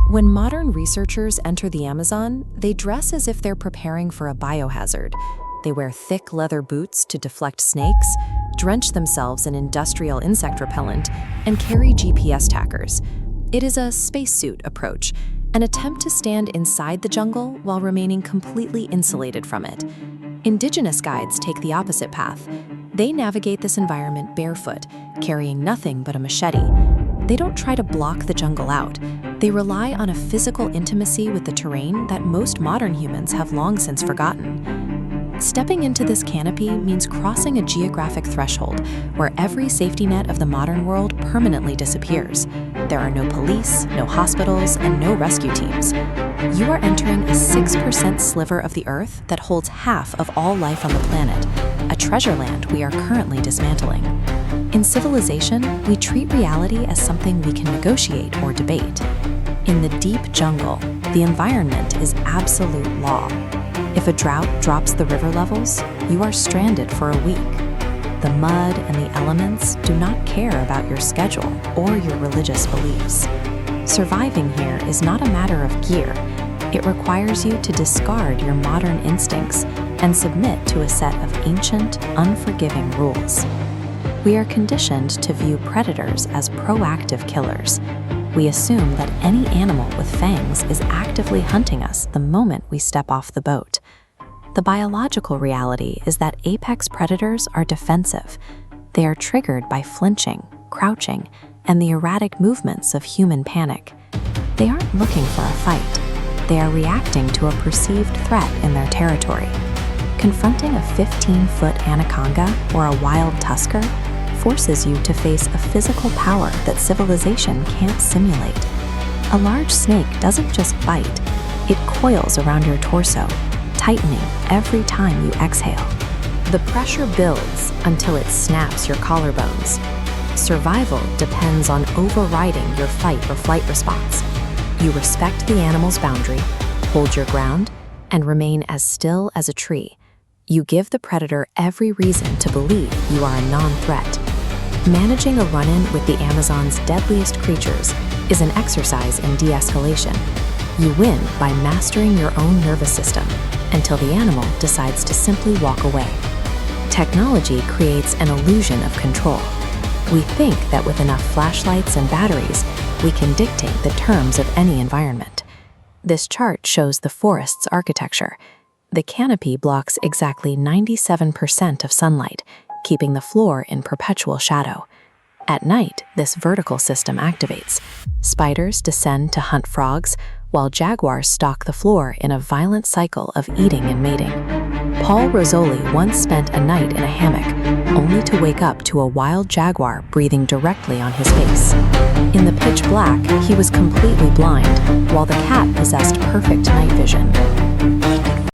When modern researchers enter the Amazon, they dress as if they're preparing for a biohazard. They wear thick leather boots to deflect snakes, drench themselves in industrial insect repellent, and carry GPS trackers. It is a spacesuit approach, an attempt to stand inside the jungle while remaining completely insulated from it. Indigenous guides take the opposite path. They navigate this environment barefoot, carrying nothing but a machete. They don't try to block the jungle out. They rely on a physical intimacy with the terrain that most modern humans have long since forgotten. Stepping into this canopy means crossing a geographic threshold where every safety net of the modern world permanently disappears. There are no police, no hospitals, and no rescue teams. You are entering a 6% sliver of the Earth that holds half of all life on the planet, a treasure land we are currently dismantling. In civilization, we treat reality as something we can negotiate or debate. In the deep jungle, the environment is absolute law. If a drought drops the river levels, you are stranded for a week. The mud and the elements do not care about your schedule or your religious beliefs. Surviving here is not a matter of gear. It requires you to discard your modern instincts and submit to a set of ancient, unforgiving rules. We are conditioned to view predators as proactive killers. We assume that any animal with fangs is actively hunting us the moment we step off the boat. The biological reality is that apex predators are defensive. They are triggered by flinching, crouching, and the erratic movements of human panic. They aren't looking for a fight. They are reacting to a perceived threat in their territory. Confronting a 15-foot anaconda or a wild tusker forces you to face a physical power that civilization can't simulate. A large snake doesn't just bite, it coils around your torso, tightening every time you exhale. The pressure builds until it snaps your collarbones. Survival depends on overriding your fight or flight response. You respect the animal's boundary, hold your ground, and remain as still as a tree. You give the predator every reason to believe you are a non-threat. Managing a run-in with the Amazon's deadliest creatures is an exercise in de-escalation. You win by mastering your own nervous system until the animal decides to simply walk away. Technology creates an illusion of control. We think that with enough flashlights and batteries, we can dictate the terms of any environment. This chart shows the forest's architecture. The canopy blocks exactly 97% of sunlight, keeping the floor in perpetual shadow. At night, this vertical system activates. Spiders descend to hunt frogs, while jaguars stalk the floor in a violent cycle of eating and mating. Paul Rosoli once spent a night in a hammock, only to wake up to a wild jaguar breathing directly on his face. In the pitch black, he was completely blind, while the cat possessed perfect night vision.